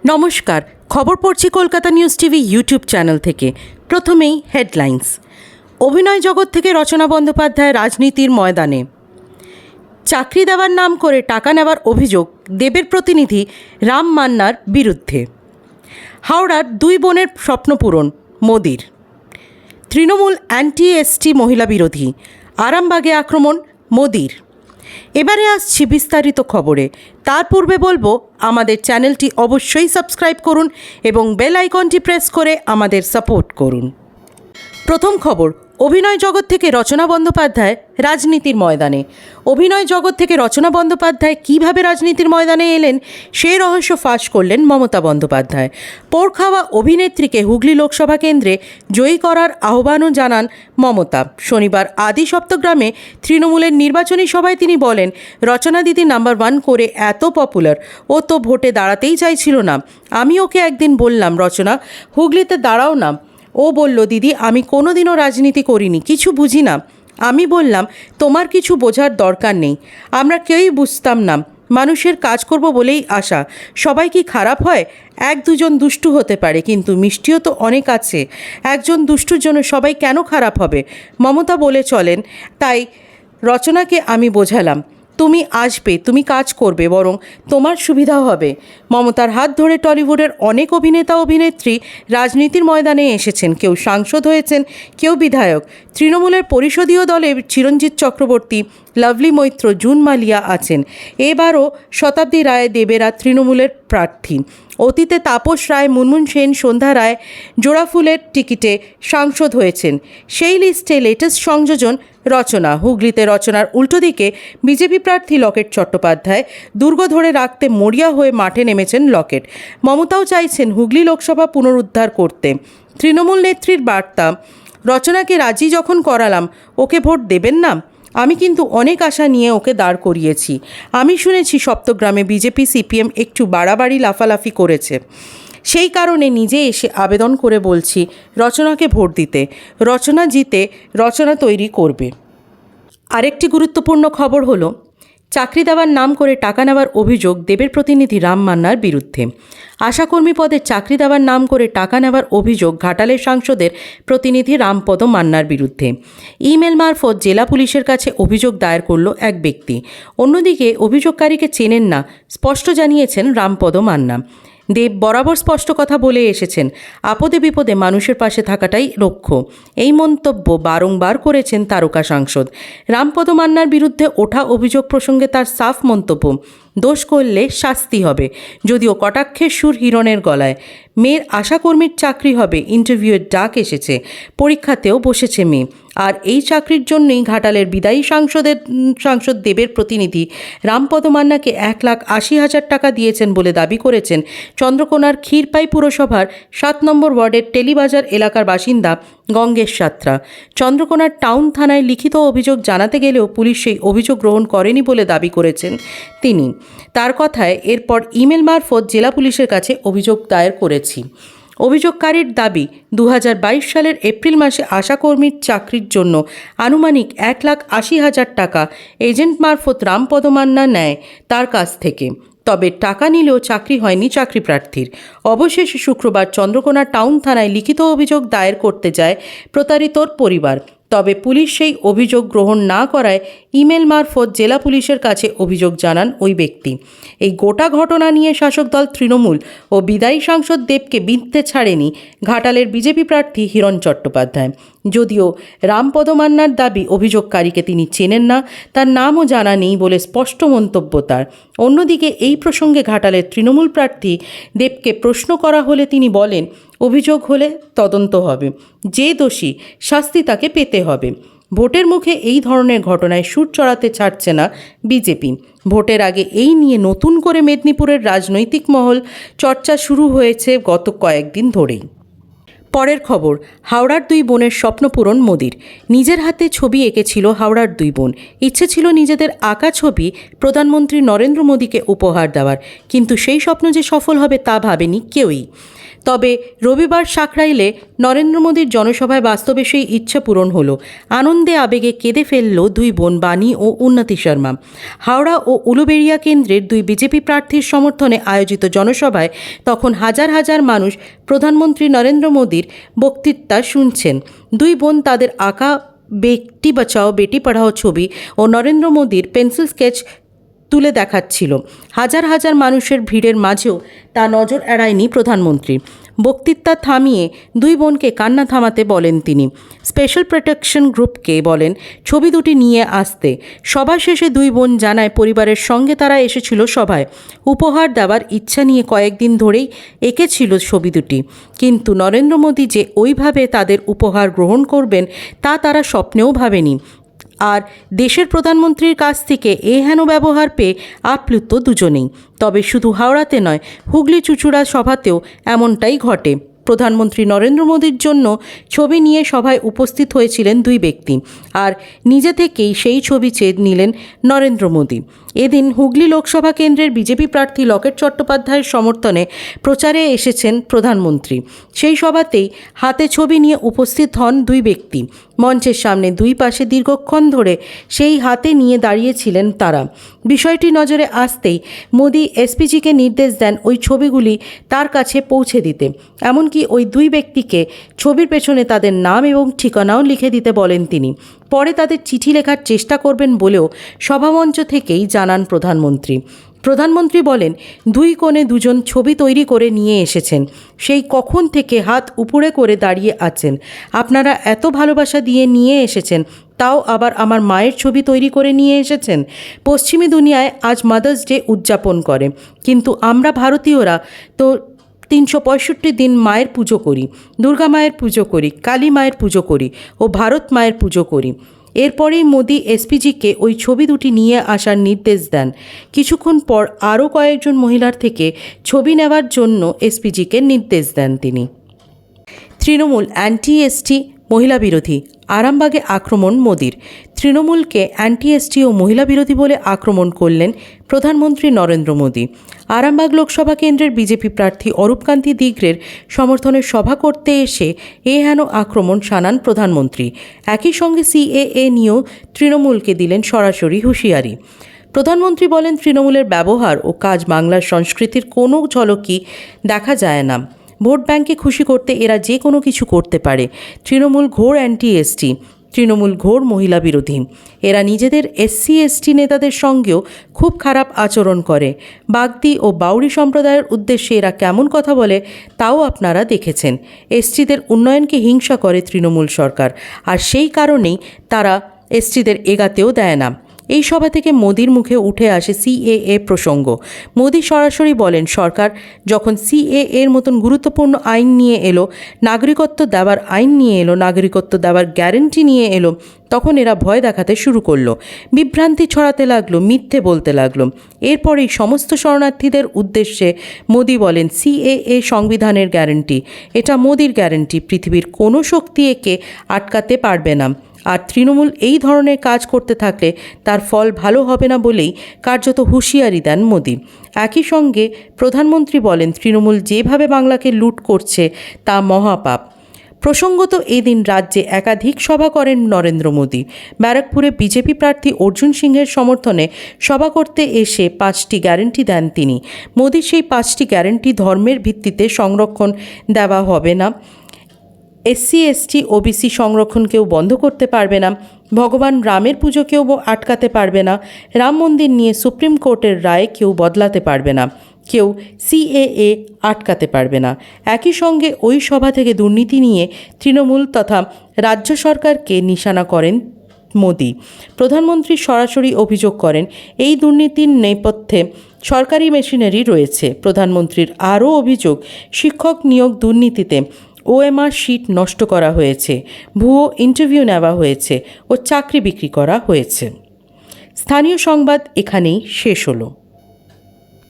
নমস্কার, খবর পড়ছি Kolkata news TV YouTube channel থেকে। প্রথমেই হেডলাইন্স। অভিনয় জগৎ থেকে রচনা বন্দ্যোপাধ্যায় রাজনীতির ময়দানে। চাকরি দেওয়ার নাম করে টাকা নেওয়ার অভিযোগ দেবের প্রতিনিধি রাম মান্নার বিরুদ্ধে। হাওড়ার দুই বোনের স্বপ্নপূরণ মোদির। তৃণমূল অ্যান্টি এসটি মহিলা বিরোধী, আরামবাগে আক্রমণ মোদির। এবারে আসছি বিস্তারিত খবরে। তার পূর্বে বলবো, আমাদের চ্যানেলটি অবশ্যই সাবস্ক্রাইব করুন এবং বেল আইকনটি প্রেস করে আমাদের সাপোর্ট করুন। প্রথম খবর, অভিনয় জগৎ থেকে রচনা বন্দ্যোপাধ্যায় রাজনীতির ময়দানে। অভিনয় জগৎ থেকে রচনা বন্দ্যোপাধ্যায় কীভাবে রাজনীতির ময়দানে এলেন সেই রহস্য ফাঁস করলেন মমতা বন্দ্যোপাধ্যায়। পোড় খাওয়া অভিনেত্রীকে হুগলি লোকসভা কেন্দ্রে জয়ী করার আহ্বানও জানান মমতা। শনিবার আদি সপ্তগ্রামে তৃণমূলের নির্বাচনী সভায় তিনি বলেন, রচনা দিদি নাম্বার 1 করে এত পপুলার, ও তো ভোটে দাঁড়াতেই চাইছিল না। আমি ওকে একদিন বললাম, রচনা হুগলিতে দাঁড়াও না। ও বলল, দিদি আমি কোনোদিনও রাজনীতি করিনি, কিছু বুঝি না। আমি বললাম, তোমার কিছু বোঝার দরকার নেই, আমরা কেউই বুঝতাম না, মানুষের কাজ করব বলেই আশা। সবাই কি খারাপ হয়? এক দুজন দুষ্টু হতে পারে, কিন্তু মিষ্টিও তো অনেক আছে। একজন দুষ্টুর জন্য সবাই কেন খারাপ হবে? মমতা বলে চলেন। তাই রচনাকে আমি বোঝালাম, তুমি আসবে, তুমি কাজ করবে, বরং তোমার সুবিধা হবে। মমতার হাত ধরে টলিউডের অনেক অভিনেতা অভিনেত্রী রাজনীতির ময়দানে এসেছেন। কেউ সাংসদ হয়েছেন, কেউ বিধায়ক। তৃণমূলের পরিষদীয় দলে চিরঞ্জিত চক্রবর্তী, লাভলি মৈত্র, জুন মালিয়া আছেন। এবারও শতাব্দী রায় দেবেরা তৃণমূলের প্রার্থী। অতীতে তাপস রায়, মুনমুন সেন, সন্ধ্যা রায় জোড়াফুলের টিকিটে সাংসদ হয়েছেন। সেই লিস্টে লেটেস্ট সংযোজন রচনা। হুগলিতে রচনার উল্টো দিকে বিজেপি প্রার্থী লকেট চট্টোপাধ্যায়। দুর্গ ধরে রাখতে মরিয়া হয়ে মাঠে নেমেছেন লকেট। মমতাও চাইছেন হুগলি লোকসভা পুনরুদ্ধার করতে। তৃণমূল নেত্রীর বার্তা, রচনাকে রাজি যখন করালাম, ওকে ভোট দেবেন না? আমি কিন্তু অনেক আশা নিয়ে ওকে দাঁড় করিয়েছি। আমি শুনেছি সপ্তগ্রামে বিজেপি সিপিএম একটু বাড়াবাড়ি লাফালাফি করেছে, সেই কারণে নিজে এসে আবেদন করে বলছি রচনাকে ভোট দিতে। রচনা জিতে রচনা তৈরি করবে। আরেকটি গুরুত্বপূর্ণ খবর হলো, চাকরি দেওয়ার নাম করে টাকা নেওয়ার অভিযোগ দেবের প্রতিনিধি রাম মান্নার বিরুদ্ধে। আশাকর্মী পদে চাকরি দেওয়ার নাম করে টাকা নেওয়ার অভিযোগ ঘাটালের সাংসদের প্রতিনিধি রামপদ মান্নার বিরুদ্ধে। ইমেল মারফত জেলা পুলিশের কাছে অভিযোগ দায়ের করল এক ব্যক্তি। অন্যদিকে অভিযোগকারীকে চেনেন না, স্পষ্ট জানিয়েছেন রামপদ মান্না। দেব বরাবর স্পষ্ট কথা বলে এসেছেন, আপদে বিপদে মানুষের পাশে থাকাটাই লক্ষ্য। এই মন্তব্য বারংবার করেছেন তারকা সাংসদ। রামপদ মান্নার বিরুদ্ধে ওঠা অভিযোগ প্রসঙ্গে তার সাফ মন্তব্য, দোষ করলে শাস্তি হবে। যদিও কটাক্ষের সুর হিরণের গলায়। মেয়ের আশাকর্মীর চাকরি হবে, ইন্টারভিউয়ের ডাক এসেছে, পরীক্ষাতেও বসেছে মেয়ে। আর এই চাকরির জন্যই ঘাটালের বিদায়ী সাংসদ দেবের প্রতিনিধি রামপদ মান্নাকে 1,80,000 টাকা দিয়েছেন বলে দাবি করেছেন চন্দ্রকোনার ক্ষীরপাই পুরসভার 7 নম্বর ওয়ার্ডের টেলিবাজার এলাকার বাসিন্দা গঙ্গেশ সাত্রা। চন্দ্রকোনার টাউন থানায় লিখিত অভিযোগ জানাতে গেলেও পুলিশ সেই অভিযোগ গ্রহণ করেনি বলে দাবি করেছেন তিনি। তার কথায়, এরপর ইমেল মারফত জেলা পুলিশের কাছে অভিযোগ দায়ের করেছি। অভিযোগকারীর দাবি, 2022 সালের এপ্রিল মাসে আশাকর্মীর চাকরির জন্য আনুমানিক 1,80,000 টাকা এজেন্ট মারফত রামপদ মান্না নেয় তার কাছ থেকে। তবে টাকা নিলেও চাকরি হয়নি চাকরি প্রার্থীর। অবশেষে শুক্রবার চন্দ্রকোনা টাউন থানায় লিখিত অভিযোগ দায়ের করতে যায় প্রতারিতর পরিবার। তবে পুলিশ সেই অভিযোগ গ্রহণ না করায় ইমেল মারফত জেলা পুলিশের কাছে অভিযোগ জানান ওই ব্যক্তি। এই গোটা ঘটনা নিয়ে শাসক দল তৃণমূল ও বিদায়ী সাংসদ দেবকে বিঁধতে ছাড়েনি ঘাটালের বিজেপি প্রার্থী হিরণ চট্টোপাধ্যায়। যদিও রামপদ মান্নার দাবি, অভিযোগকারীকে তিনি চেনেন না, তার নামও জানা নেই বলে স্পষ্ট মন্তব্য তার। অন্যদিকে এই প্রসঙ্গে ঘাটালের তৃণমূল প্রার্থী দেবকে প্রশ্ন করা হলে তিনি বলেন, অভিযোগ হলে তদন্ত হবে, যে দোষী শাস্তি তাকে পেতে হবে। ভোটের মুখে এই ধরনের ঘটনায় সুর চড়াতে ছাড়ছে না বিজেপি। ভোটের আগে এই নিয়ে নতুন করে মেদিনীপুরের রাজনৈতিক মহল চর্চা শুরু হয়েছে গত কয়েকদিন ধরেই। পরের খবর, হাওড়ার দুই বোনের স্বপ্নপূরণ মোদির। নিজের হাতে ছবি এঁকেছিল হাওড়ার দুই বোন। ইচ্ছে ছিল নিজেদের আঁকা ছবি প্রধানমন্ত্রী নরেন্দ্র মোদীকে উপহার দেওয়ার, কিন্তু সেই স্বপ্ন যে সফল হবে তা ভাবেনি কেউই। তবে রবিবার সাকরাইলে নরেন্দ্র মোদীর জনসভায় বাস্তবে সেই ইচ্ছা পূরণ হলো। আনন্দে আবেগে কেঁদে ফেলল দুই বোন বাণী ও উন্নতি শর্মা। হাওড়া ও উলুবেড়িয়া কেন্দ্রের দুই বিজেপি প্রার্থীর সমর্থনে আয়োজিত জনসভায় তখন হাজার হাজার মানুষ প্রধানমন্ত্রী নরেন্দ্র মোদীর বক্তৃতা শুনছেন। দুই বোন তাদের আঁকা বেটি বাঁচাও বেটি পড়াও ছবি ও নরেন্দ্র মোদীর পেন্সিল স্কেচ তুলে দেখাচ্ছিল। হাজার হাজার মানুষের ভিড়ের মাঝেও তা নজর এড়ায়নি প্রধানমন্ত্রী। বক্তৃতা থামিয়ে দুই বোনকে কান্না থামাতে বলেন তিনি। স্পেশাল প্রোটেকশন গ্রুপকে বলেন ছবি দুটি নিয়ে আসতে। সভা শেষে দুই বোন জানায় পরিবারের সঙ্গে তারা এসেছিল সভায়। উপহার দেওয়ার ইচ্ছা নিয়ে কয়েকদিন ধরেই এঁকেছিল ছবি দুটি, কিন্তু নরেন্দ্র মোদী যে ওইভাবে তাদের উপহার গ্রহণ করবেন তা তারা স্বপ্নেও ভাবেনি। আর দেশের প্রধানমন্ত্রীর কাছ থেকে হেন ব্যবহার পেয়ে আপ্লুত দুজনেই। তবে শুধু হাওড়াতে নয়, হুগলি চুঁচুড়া সভাতেও এমনটাই ঘটে। প্রধানমন্ত্রী নরেন্দ্র মোদীর জন্য ছবি নিয়ে সভায় উপস্থিত হয়েছিলেন দুই ব্যক্তি, আর নিজে থেকেই সেই ছবি চেয়ে নিলেন নরেন্দ্র মোদী। এদিন হুগলি লোকসভা কেন্দ্রের বিজেপি প্রার্থী লকেট চট্টোপাধ্যায়ের সমর্থনে প্রচারে এসেছেন প্রধানমন্ত্রী। সেই সভাতেই হাতে ছবি নিয়ে উপস্থিত হন দুই ব্যক্তি। মঞ্চের সামনে দুই পাশে দীর্ঘক্ষণ ধরে সেই হাতে নিয়ে দাঁড়িয়েছিলেন তারা। বিষয়টি নজরে আসতেই মোদী এসপিজিকে নির্দেশ দেন ওই ছবিগুলি তার কাছে পৌঁছে দিতে। এমনকি ওই দুই ব্যক্তিকে ছবির পেছনে তাদের নাম এবং ঠিকানাও লিখে দিতে বলেন তিনি। পরে তাদের চিঠি লেখার চেষ্টা করবেন বলেও সভামঞ্চ থেকেই জানান প্রধানমন্ত্রী। প্রধানমন্ত্রী বলেন, দুই কোণে দুজন ছবি তৈরি করে নিয়ে এসেছেন। সেই কখন থেকে হাত উপরে করে দাঁড়িয়ে আছেন। আপনারা এত ভালোবাসা দিয়ে নিয়ে এসেছেন, তাও আবার আমার মায়ের ছবি তৈরি করে নিয়ে এসেছেন। পশ্চিমী দুনিয়ায় আজ মাদার্স ডে উদযাপন করে, কিন্তু আমরা ভারতীয়রা তো 365 দিন মায়ের পুজো করি, দুর্গা মায়ের পুজো করি, কালী মায়ের পুজো করি ও ভারত মায়ের পুজো করি। এরপরেই মোদী এসপিজিকে ওই ছবি দুটি নিয়ে আসার নির্দেশ দেন। কিছুক্ষণ পর আরও কয়েকজন মহিলার থেকে ছবি নেওয়ার জন্য এসপিজিকে নির্দেশ দেন তিনি। তৃণমূল অ্যান্টি এসটি মহিলা বিরোধী, আরামবাগে আক্রমণ মোদীর। তৃণমূলকে অ্যান্টি এসটি ও মহিলা বিরোধী বলে আক্রমণ করলেন প্রধানমন্ত্রী নরেন্দ্র মোদী। আরামবাগ লোকসভা কেন্দ্রের বিজেপি প্রার্থী অরূপকান্তি দিগ্রের সমর্থনে সভা করতে এসে হেন আক্রমণ শানান প্রধানমন্ত্রী। একই সঙ্গে সিএএ নিয়েও তৃণমূলকে দিলেন সরাসরি হুঁশিয়ারি। প্রধানমন্ত্রী বলেন, তৃণমূলের ব্যবহার ও কাজ বাংলার সংস্কৃতির কোনো ঝলকই দেখা যায় না। ভোট ব্যাংকে খুশি করতে এরা যে কোনো কিছু করতে পারে। তৃণমূল ঘোর অ্যান্টি এসটি, তৃণমূল ঘোর মহিলা বিরোধী। এরা নিজেদের এসসি এসটি নেতাদের সঙ্গেও খুব খারাপ আচরণ করে। বাগদি ও বাউরি সম্প্রদায়ের উদ্দেশ্যে এরা কেমন কথা বলে তাও আপনারা দেখেছেন। এসটিদের উন্নয়নকে হিংসা করে তৃণমূল সরকার, আর সেই কারণেই তারা এসটিদের এগাতেও দেয় না। এই সভা থেকে মোদির মুখে উঠে আসে সিএএ প্রসঙ্গ। মোদি সরাসরি বলেন, সরকার যখন সিএএর মতন গুরুত্বপূর্ণ আইন নিয়ে এলো, নাগরিকত্ব দেওয়ার আইন নিয়ে এলো, নাগরিকত্ব দেওয়ার গ্যারেন্টি নিয়ে এলো, তখন এরা ভয় দেখাতে শুরু করলো, বিভ্রান্তি ছড়াতে লাগলো, মিথ্যে বলতে লাগলো। এরপরেই সমস্ত শরণার্থীদের উদ্দেশ্যে মোদি বলেন, সিএএ সংবিধানের গ্যারেন্টি, এটা মোদির গ্যারেন্টি। পৃথিবীর কোনো শক্তি একে আটকাতে পারবে না। আর তৃণমূল এই ধরনের কাজ করতে থাকলে তার ফল ভালো হবে না বলেই কার্যত হুঁশিয়ারি দেন মোদি। একই সঙ্গে প্রধানমন্ত্রী বলেন, তৃণমূল যেভাবে বাংলাকে লুট করছে তা মহাপাপ। প্রসঙ্গত এদিন রাজ্যে একাধিক সভা করেন নরেন্দ্র মোদী। ব্যারাকপুরে বিজেপি প্রার্থী অর্জুন সিংহের সমর্থনে সভা করতে এসে 5টি গ্যারেন্টি দেন তিনি। মোদির সেই 5টি গ্যারেন্টি, ধর্মের ভিত্তিতে সংরক্ষণ দেওয়া হবে না, এসসি এসটি ওবিসি সংরক্ষণ কেউ বন্ধ করতে পারবে না, ভগবান রামের পুজো কেউ আটকাতে পারবে না, রাম মন্দির নিয়ে সুপ্রিম কোর্টের রায় কেউ বদলাতে পারবে না, কেউ সিএএ আটকাতে পারবে না। একই সঙ্গে ওই সভা থেকে দুর্নীতি নিয়ে তৃণমূল তথা রাজ্য সরকারকে নিশানা করেন মোদি। প্রধানমন্ত্রী সরাসরি অভিযোগ করেন, এই দুর্নীতির নেপথ্যে সরকারি মেশিনারি রয়েছে। প্রধানমন্ত্রীর আরও অভিযোগ, শিক্ষক নিয়োগ দুর্নীতিতে ওএমআর শিট নষ্ট করা হয়েছে, ভুয়ো ইন্টারভিউ নেওয়া হয়েছে ও চাকরি বিক্রি করা হয়েছে। স্থানীয় সংবাদ এখানেই শেষ হলো।